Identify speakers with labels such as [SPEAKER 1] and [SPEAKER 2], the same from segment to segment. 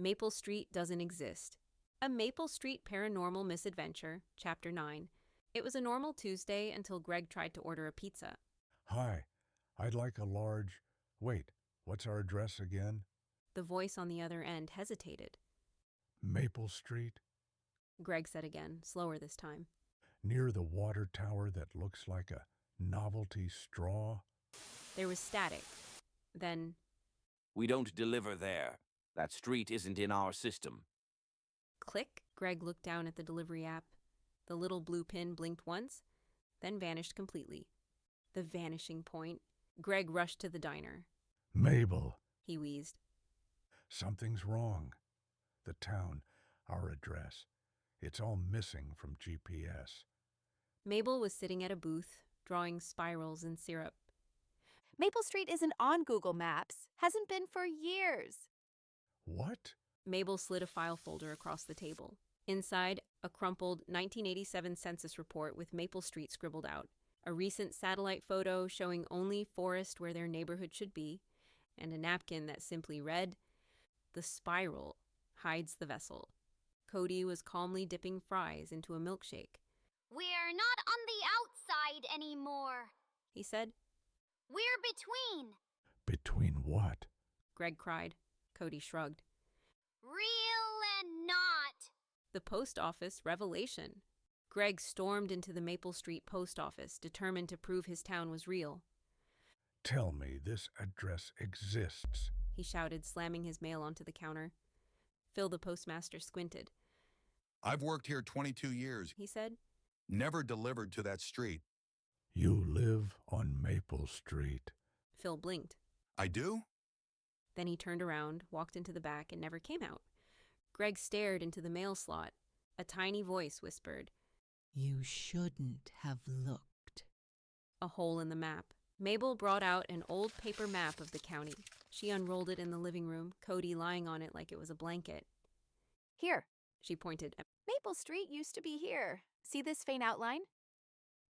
[SPEAKER 1] Maple Street doesn't exist. A Maple Street Paranormal Misadventure, Chapter 9. It was a normal Tuesday until Greg tried to order a pizza.
[SPEAKER 2] Hi, I'd like a large... Wait, what's our address again?
[SPEAKER 1] The voice on the other end hesitated.
[SPEAKER 2] Maple Street?
[SPEAKER 1] Greg said again, slower this time.
[SPEAKER 2] Near the water tower that looks like a novelty straw?
[SPEAKER 1] There was static. Then,
[SPEAKER 3] We don't deliver there. That street isn't in our system.
[SPEAKER 1] click. Greg looked down at the delivery app. The little blue pin blinked once, then vanished completely. The vanishing point. Greg rushed to the diner.
[SPEAKER 2] Mabel,
[SPEAKER 1] He wheezed.
[SPEAKER 2] something's wrong. The town, our address, it's all missing from GPS.
[SPEAKER 1] Mabel was sitting at a booth, drawing spirals in syrup.
[SPEAKER 4] Maple Street isn't on Google Maps. Hasn't been for years.
[SPEAKER 2] What?
[SPEAKER 1] Mabel slid a file folder across the table. Inside, a crumpled 1987 census report with Maple Street scribbled out, a recent satellite photo showing only forest where their neighborhood should be, and a napkin that simply read, "The spiral hides the vessel." Cody was calmly dipping fries into a milkshake.
[SPEAKER 5] We're not on the outside anymore,
[SPEAKER 1] He said.
[SPEAKER 5] we're between.
[SPEAKER 2] Between what?
[SPEAKER 1] Greg cried. Cody shrugged.
[SPEAKER 5] Real and not.
[SPEAKER 1] The post office revelation. Greg stormed into the Maple Street post office, determined to prove his town was real.
[SPEAKER 2] Tell me this address exists.
[SPEAKER 1] He shouted, slamming his mail onto the counter. Phil, the postmaster, squinted.
[SPEAKER 6] I've worked here 22 years,
[SPEAKER 1] He said.
[SPEAKER 6] never delivered to that street.
[SPEAKER 2] You live on Maple Street.
[SPEAKER 1] Phil blinked.
[SPEAKER 6] I do?
[SPEAKER 1] Then he turned around, walked into the back, and never came out. Greg stared into the mail slot. A tiny voice whispered,
[SPEAKER 7] You shouldn't have looked.
[SPEAKER 1] a hole in the map. Mabel brought out an old paper map of the county. She unrolled it in the living room, Cody lying on it like it was a blanket.
[SPEAKER 4] Here.
[SPEAKER 1] She pointed.
[SPEAKER 4] Maple Street used to be here. See this faint outline?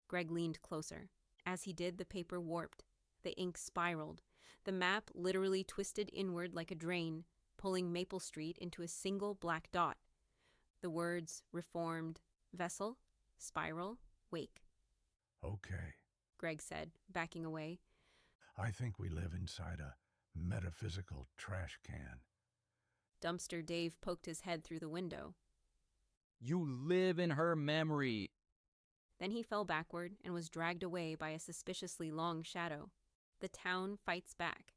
[SPEAKER 1] Greg leaned closer. As he did, the paper warped. The ink spiraled. The map literally twisted inward like a drain, pulling Maple Street into a single black dot. The words reformed, vessel, spiral, wake.
[SPEAKER 2] Okay,
[SPEAKER 1] Greg said, backing away.
[SPEAKER 2] I think we live inside a metaphysical trash can.
[SPEAKER 1] Dumpster Dave poked his head through the window.
[SPEAKER 8] You live in her memory.
[SPEAKER 1] Then he fell backward and was dragged away by a suspiciously long shadow. The town fights back.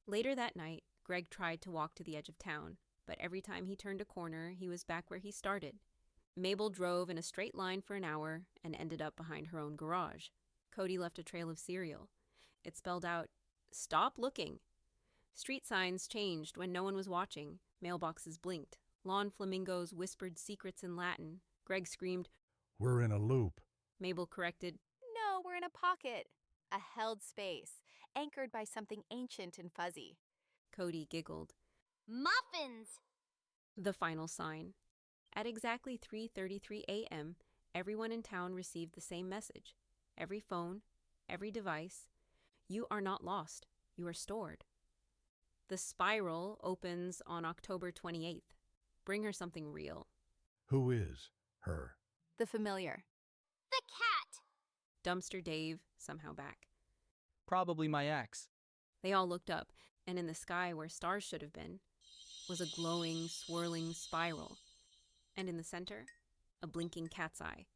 [SPEAKER 1] Later that night, Greg tried to walk to the edge of town, but every time he turned a corner, he was back where he started. Mabel drove in a straight line for an hour and ended up behind her own garage. Cody left a trail of cereal. It spelled out, "Stop looking." Street signs changed when no one was watching. Mailboxes blinked. Lawn flamingos whispered secrets in Latin. Greg screamed.
[SPEAKER 2] We're in a loop.
[SPEAKER 1] Mabel corrected.
[SPEAKER 4] No, we're in a pocket. A held space, anchored by something ancient and fuzzy.
[SPEAKER 1] Cody giggled.
[SPEAKER 5] Muffins.
[SPEAKER 1] The final sign. At exactly 3:33 a.m., everyone in town received the same message. Every phone, every device. You are not lost. You are stored. The spiral opens on October 28th. Bring her something real.
[SPEAKER 2] Who is her?
[SPEAKER 4] The familiar.
[SPEAKER 5] The cat.
[SPEAKER 1] Dumpster Dave, somehow back.
[SPEAKER 8] Probably my ex.
[SPEAKER 1] They all looked up, and in the sky where stars should have been was a glowing, swirling spiral. And in the center, a blinking cat's eye.